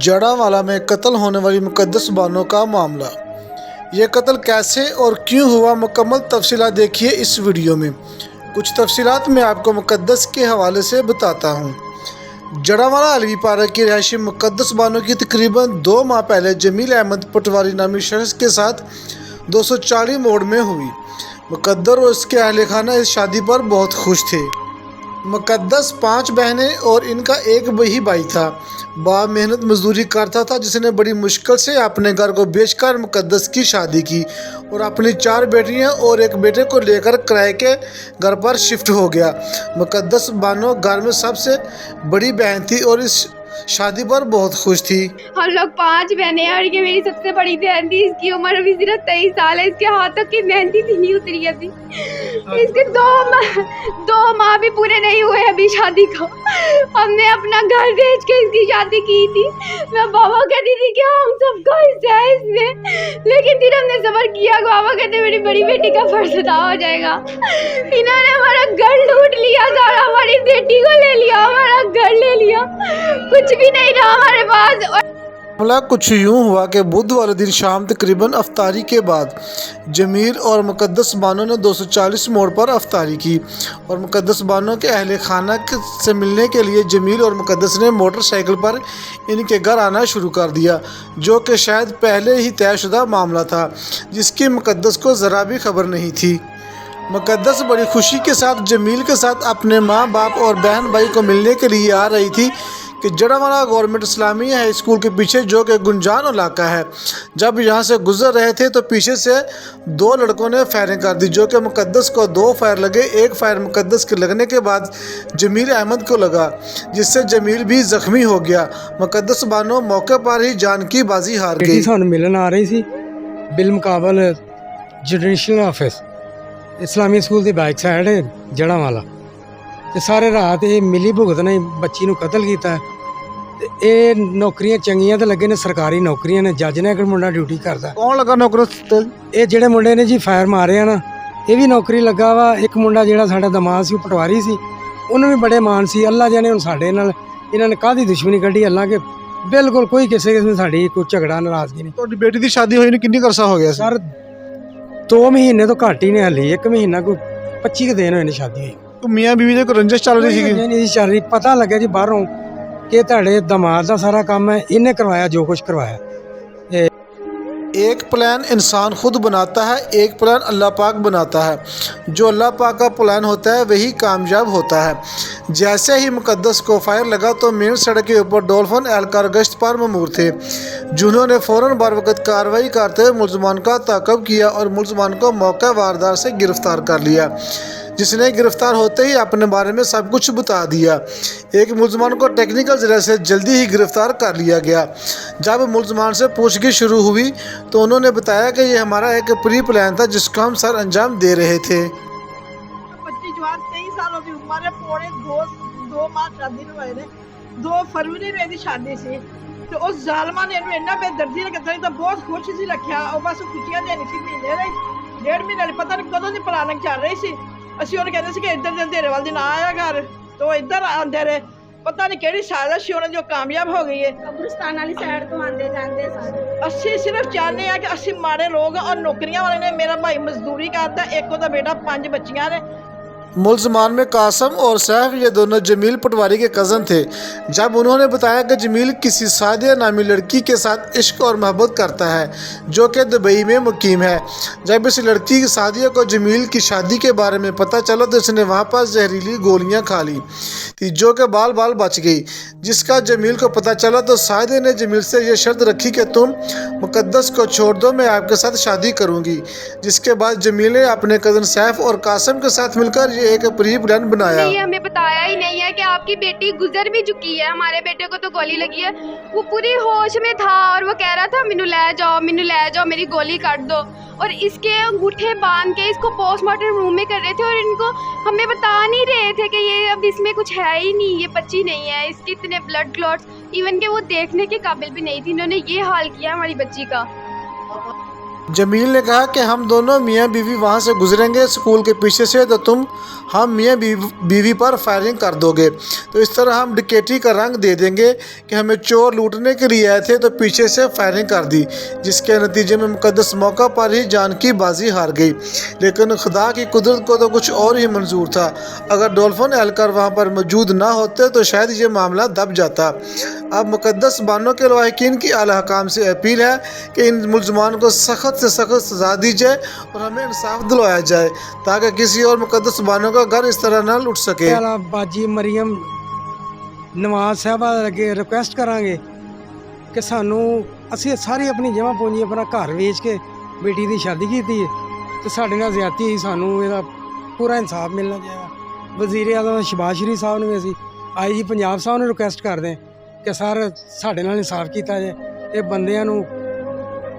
जड़ावाला में कत्ल होने वाली मुकद्दस बानो का मामला। ये कत्ल कैसे और क्यों हुआ, मुकम्मल तफसीलात देखिए इस वीडियो में। कुछ तफसीलात मैं आपको मुकद्दस के हवाले से बताता हूँ। जड़ावाला अलवी पारा की रहायशी मुकद्दस बानो की तकरीबन 2 माह पहले जमील अहमद पटवारी नामी शख्स के साथ 240 मोड़ में हुई। मुकद्दर और उसके अहल खाना इस शादी पर बहुत खुश थे। मुकद्दस 5 बहनें और इनका एक ही भाई था। बाप मेहनत मजदूरी करता था, जिसने बड़ी मुश्किल से अपने घर को बेचकर मुकद्दस की शादी की और अपनी 4 बेटियां और एक बेटे को लेकर किराए के घर पर शिफ्ट हो गया। मुकद्दस बानो घर में सबसे बड़ी बहन थी और इस शादी पर बहुत खुश थी। हम लोग 5 बहनें हैं और ये मेरी सबसे बड़ी बहन थी। इसकी उम्र अभी सिर्फ 23 साल है। इसके हाथों की मेहंदी थी नहीं उतरी अभी। इसके 2 माह भी पूरे नहीं हुए अभी शादी को। हमने अपना घर बेच के इसकी शादी की थी। मैं बाबा कहती थी कि हम सबका हिस्सा है इसमें, लेकिन फिर हमने सब्र किया। बाबा कहते मेरी बड़ी बेटी का फर्ज अदा हो जाएगा। इन्होंने हमारा घर लूट लिया, सारा हमारी बेटी को ले लिया, हमारा घर ले लिया, कुछ भी नहीं रहा हमारे पास। मामला कुछ यूँ हुआ कि बुध वाले दिन शाम तकरीबन अफ्तारी के बाद जमील और मुकद्दस बानो ने 240 मोड़ पर अफ्तारी की और मुकद्दस बानो के अहले खाना से मिलने के लिए जमील और मुकद्दस ने मोटरसाइकिल पर इनके घर आना शुरू कर दिया, जो कि शायद पहले ही तयशुदा मामला था, जिसकी मुकद्दस को ज़रा भी खबर नहीं थी। मुकद्दस बड़ी खुशी के साथ जमील के साथ अपने माँ बाप और बहन भाई को मिलने के लिए आ रही थी कि Jaranwala government Islamia high school के पीछे, जो कि गुंजान इलाका है। जब यहाँ से गुजर रहे थे तो पीछे से 2 लड़कों ने फायरिंग कर दी, जो कि मुकद्दस को 2 फायर लगे। एक फायर मुकद्दस के लगने के बाद जमील अहमद को लगा, जिससे जमील भी जख्मी हो गया। मुकद्दस बानो मौके पर ही जान की बाजी हार गई। सानू मिलन आ रही थी बिल मुकाबल जुडिशल ऑफिस इस्लामी स्कूल की बैक साइड है जड़ावाला, ਤੇ ਸਾਰੇ ਰਾਤ ਇਹ ਮਿਲੀ ਭੁਗਤ ਨੇ ਬੱਚੀ ਨੂੰ ਕਤਲ ਕੀਤਾ। ਤੇ ਇਹ ਨੌਕਰੀਆਂ ਚੰਗੀਆਂ ਤੇ ਲੱਗੇ ਨੇ, ਸਰਕਾਰੀ ਨੌਕਰੀਆਂ ਨੇ। ਜੱਜ ਨੇ ਇੱਕ ਮੁੰਡਾ ਡਿਊਟੀ ਕਰਦਾ। ਕੌਣ ਲੱਗਾ ਨੌਕਰੀ ਤੇ? ਇਹ ਜਿਹੜੇ ਮੁੰਡੇ ਨੇ ਜੀ ਫਾਇਰ ਮਾਰਿਆ ਨਾ, ਇਹ ਵੀ ਨੌਕਰੀ ਲੱਗਾ ਵਾ। ਇੱਕ ਮੁੰਡਾ ਜਿਹੜਾ ਸਾਡਾ ਦਮਾਦ ਸੀ, ਉਹ ਪਟਵਾਰੀ ਸੀ, ਉਹਨੂੰ ਵੀ ਬੜੇ ਮਾਣ ਸੀ। ਅੱਲਾ ਜਾਣੇ ਹੁਣ ਸਾਡੇ ਨਾਲ ਇਹਨਾਂ ਨੇ ਕਾਹਦੀ ਦੁਸ਼ਮਣੀ ਕੱਢੀ। ਅੱਲਾ ਕਿ ਬਿਲਕੁਲ ਕੋਈ ਕਿਸੇ ਕਿਸਮ ਸਾਡੀ ਕੋਈ ਝਗੜਾ ਨਾਰਾਜ਼ਗੀ ਨਹੀਂ। ਤੁਹਾਡੀ ਬੇਟੀ ਦੀ ਸ਼ਾਦੀ ਹੋਈ ਨੂੰ ਕਿੰਨੀ ਅਰਸਾ ਹੋ ਗਿਆ ਸੀ? ਸਰ 2 ਮਹੀਨੇ ਤੋਂ ਘੱਟ ਹੀ ਨੇ ਹਲੇ। 1 ਮਹੀਨਾ ਕੋਈ 25 ਦਿਨ ਹੋਏ ਨੇ ਸ਼ਾਦੀ ਹੋਈ। ਮੀਆਂ ਬੀਵੀ ਦੇ ਕੋਈ ਰੰਜਿਸ਼ ਚੱਲ ਰਹੀ ਸੀਗੀ? ਨਹੀਂ ਚੱਲ ਰਹੀ। ਪਤਾ ਲੱਗਿਆ ਜੀ ਬਾਹਰੋਂ ਕਿ ਤੁਹਾਡੇ ਦਮਾਦ ਦਾ ਸਾਰਾ ਕੰਮ ਹੈ, ਇਹਨੇ ਕਰਵਾਇਆ ਜੋ ਕੁਝ ਕਰਵਾਇਆ। एक प्लान इंसान खुद बनाता है, एक प्लान अल्लाह पाक बनाता है। जो अल्लाह पाक का प्लान होता है वही कामयाब होता है। जैसे ही मुकद्दस को फायर लगा तो मेन सड़क के ऊपर डॉल्फिन एहलकार गश्त पर ममूर थे, जिन्होंने फ़ौरन बरवक़्त कार्रवाई करते हुए मुलज़मान का ताक़ब किया और मुलज़मान को मौका वारदात से गिरफ़्तार कर लिया, जिसने गिरफ़्तार होते ही अपने बारे में सब कुछ बता दिया। एक मुलज़मान को टेक्निकल ज़रिए से जल्दी ही गिरफ़्तार कर लिया गया। जब मुलज़मान से पूछगिछ शुरू हुई तो उन्होंने बताया कि ये हमारा एक प्री प्लान था, जिसको हम सर अंजाम दे रहे थे। 25 जवान 23 सालों की उम्र है। पौने 2 माह शादी हुए ने। 2 फरवरी ਨੂੰ ਇਹਦੀ ਸ਼ਾਦੀ ਸੀ ਤੇ ਉਸ ਜ਼ਾਲਮਾਂ ਨੇ ਇਹਨੂੰ ਇੰਨਾ ਬੇਦਰਦੀ ਨਾਲ ਕਤਲ ਕੀਤਾ। ਬਹੁਤ ਖੁਸ਼ ਸੀ ਰੱਖਿਆ। ਉਹ ਬਸ ਖੁਸ਼ੀਆਂ ਦੇ ਨਹੀਂ ਸੀ। ਮਹੀਨੇ ਦੇ 1.5 ਮਹੀਨੇ ਲਈ ਪਤਾ ਨਹੀਂ ਕਦੋਂ ਦੀ ਪਲਾਨਿੰਗ ਚੱਲ ਰਹੀ ਸੀ। ਅਸੀਂ ਉਹਨੂੰ ਕਹਿੰਦੇ ਸੀ ਕਿ ਇੱਧਰ ਦੇ ਅੰਧੇਰੇ ਵੱਲ ਦੀ ਨਾ ਆਇਆ ਕਰ, ਤੇ ਉਹ ਇੱਧਰ ਆਉਂਦੇ ਰਹੇ। ਪਤਾ ਨਹੀਂ ਕਿਹੜੀ ਸਾਜ਼ਿਸ਼ ਸੀ ਉਹਨਾਂ ਜੋ ਕਾਮਯਾਬ ਹੋ ਗਈ ਹੈ। ਕਬਰਸਤਾਨ ਵਾਲੀ ਸਾਈਡ ਤੋਂ ਆਉਂਦੇ ਜਾਂਦੇ ਸਾਰੇ। ਅਸੀਂ ਸਿਰਫ ਚਾਹੁੰਦੇ ਹਾਂ ਕਿ ਅਸੀਂ ਮਾੜੇ ਲੋਕ ਔਰ ਨੌਕਰੀਆਂ ਵਾਲੇ ਨੇ। ਮੇਰਾ ਭਾਈ ਮਜ਼ਦੂਰੀ ਕਰਦਾ, ਇੱਕ ਉਹਦਾ ਬੇਟਾ, 5 ਬੱਚੀਆਂ ਨੇ। मुलज़मान में कासम और सैफ ये दोनों जमील पटवारी के कज़न थे। जब उन्होंने बताया कि जमील किसी सादिया नामी लड़की के साथ इश्क और मोहब्बत करता है, जो कि दुबई में मुकीम है। जब इस लड़की सादिया को जमील की शादी के बारे में पता चला तो उसने वहाँ पर जहरीली गोलियाँ खा ली थी, जो कि बाल बाल बच गई। जिसका जमील को पता चला तो सादिया ने जमील से ये शर्त रखी कि तुम मुकद्दस को छोड़ दो, मैं आपके साथ शादी करूँगी। जिसके बाद जमील ने अपने कज़न सैफ और कासम के साथ मिलकर ये एक प्री प्लान बनाया। नहीं, हमें बताया ही नहीं है कि आपकी बेटी गुजर भी चुकी है। हमारे बेटे को तो गोली लगी है। वो पूरी होश में था और वो कह रहा था मैनू ले जाओ, मैनू ले जाओ, मेरी गोली काट दो। और इसके अंगूठे बांध के इसको पोस्टमार्टम रूम में कर रहे थे और इनको हमें बता नहीं रहे थे कि ये अब इसमें कुछ है ही नहीं, ये बच्ची नहीं है। इसके इतने ब्लड क्लॉट्स, इवन के वो देखने के काबिल भी नहीं थी। इन्होंने ये हाल किया हमारी बच्ची का। जमील ने कहा कि हम दोनों मियाँ बीवी वहाँ से गुजरेंगे स्कूल के पीछे से, तो तुम हम मियाँ बीवी पर फायरिंग कर दोगे, तो इस तरह हम डकैती का रंग दे देंगे कि हमें चोर लूटने के लिए आए थे तो पीछे से फायरिंग कर दी, जिसके नतीजे में मुकद्दस मौका पर ही जान की बाजी हार गई। लेकिन खुदा की कुदरत को तो कुछ और ही मंजूर था। अगर डॉल्फिन एहलकार वहाँ पर मौजूद ना होते तो शायद ये मामला दब जाता। अब मुकद्दस बानों के लवाहिकीन की आला हकाम से अपील है कि इन मुलजमान को सख्त से सख्त सजा दी जाए और हमें इंसाफ दिलवाया जाए ताकि किसी और मुकद्दस बानों का घर इस तरह न लुट सके। बाजी मरियम नवाज साहबा अगे रिक्वेस्ट करांगे कि सानू ਅਸੀਂ ਸਾਰੀ ਆਪਣੀ ਜਮ੍ਹਾਂ ਪੂੰਜੀ ਆਪਣਾ ਘਰ ਵੇਚ ਕੇ ਬੇਟੀ ਦੀ ਸ਼ਾਦੀ ਕੀਤੀ ਹੈ ਤੇ ਸਾਡੇ ਨਾਲ ਜ਼ਿਆਦਤੀ ਹੋਈ, ਸਾਨੂੰ ਇਹਦਾ ਪੂਰਾ ਇਨਸਾਫ ਮਿਲਣਾ ਚਾਹੀਦਾ। ਵਜ਼ੀਰ ਆਜ਼ਮ ਸ਼ਹਿਬਾਜ਼ ਸ਼ਰੀਫ ਸਾਹਿਬ ਨੂੰ ਵੀ ਅਸੀਂ ਆਈਜੀ ਪੰਜਾਬ ਸਾਹਿਬ ਨੂੰ ਰਿਕੁਐਸਟ ਕਰਦੇ ਹਾਂ ਕਿ ਸਰ ਸਾਡੇ ਨਾਲ ਇਨਸਾਫ ਕੀਤਾ ਜਾਏ, ਇਹ ਬੰਦਿਆਂ ਨੂੰ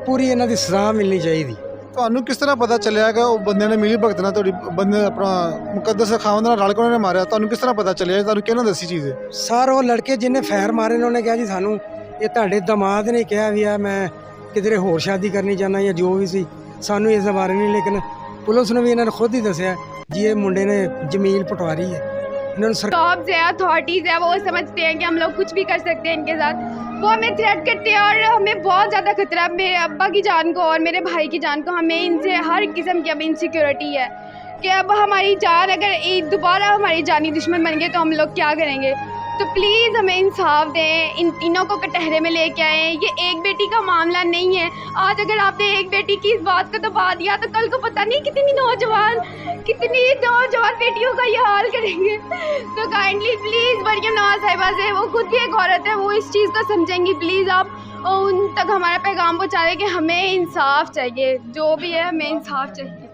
ਪੂਰੀ ਇਹਨਾਂ ਦੀ ਸਜ਼ਾ ਮਿਲਣੀ ਚਾਹੀਦੀ। ਤੁਹਾਨੂੰ ਕਿਸ ਤਰ੍ਹਾਂ ਪਤਾ ਚੱਲਿਆ ਕਿ ਉਹ ਬੰਦਿਆਂ ਨੇ ਮਿਲੀ ਭਗਤ ਨਾਲ ਤੁਹਾਡੀ ਬੰਦੇ ਆਪਣਾ ਮੁਕੱਦਸ ਖਾਵੰਦ ਨਾਲ ਰਲ ਕੇ ਉਹਨਾਂ ਨੇ ਮਾਰਿਆ? ਤੁਹਾਨੂੰ ਕਿਸ ਤਰ੍ਹਾਂ ਪਤਾ ਚੱਲਿਆ? ਤੁਹਾਨੂੰ ਕਿਹਨਾਂ ਦੱਸੀ ਚੀਜ਼? ਸਰ ਉਹ ਲੜਕੇ ਜਿਹਨੇ ਫਾਇਰ ਮਾਰੇ ਨੇ ਉਹਨੇ ਕਿਹਾ ਜੀ ਸਾਨੂੰ ਇਹ ਤੁਹਾਡੇ ਦਮਾਦ ਨੇ ਕਿਹਾ ਵੀ ਆ ਮੈਂ ਕਿਧਰੇ ਹੋਰ ਸ਼ਾਦੀ ਕਰਨੀ ਚਾਹੁੰਦਾ ਜਾਂ ਜੋ ਵੀ ਸੀ, ਸਾਨੂੰ ਇਸ ਬਾਰੇ ਨਹੀਂ। ਲੇਕਿਨ ਪੁਲਿਸ ਨੇ ਵੀ ਇਹਨਾਂ ਨੇ ਖੁਦ ਹੀ ਦੱਸਿਆ ਜੀ ਇਹ ਮੁੰਡੇ ਨੇ जमील पटवारी है। जॉब्स है, अथॉरिटीज़ है, वो समझते हैं कि हम लोग कुछ भी कर सकते हैं इनके साथ, वो हमें थ्रेट करते हैं और हमें बहुत ज़्यादा खतरा है मेरे अब्बा की जान को और मेरे भाई की जान को। हमें इनसे हर किस्म की अब इनसिक्योरिटी है कि अब हमारी जान अगर दोबारा हमारी जानी दुश्मन बन गए तो हम लोग क्या करेंगे। तो प्लीज़ हमें इंसाफ दें, इन तीनों को कटहरे में लेके आएँ। ये एक बेटी का मामला नहीं है। आज अगर आपने एक बेटी की इस बात को दबा दिया तो कल को पता नहीं कितनी नौजवान बेटियों का ये हाल करेंगे। तो काइंडली प्लीज़ मरियम नवाज साहिबा से, वो खुद भी एक औरत है, वो इस चीज़ को समझेंगी। प्लीज़ आप उन तक हमारा पैगाम पहुँचा दें कि हमें इंसाफ चाहिए, जो भी है हमें इंसाफ चाहिए।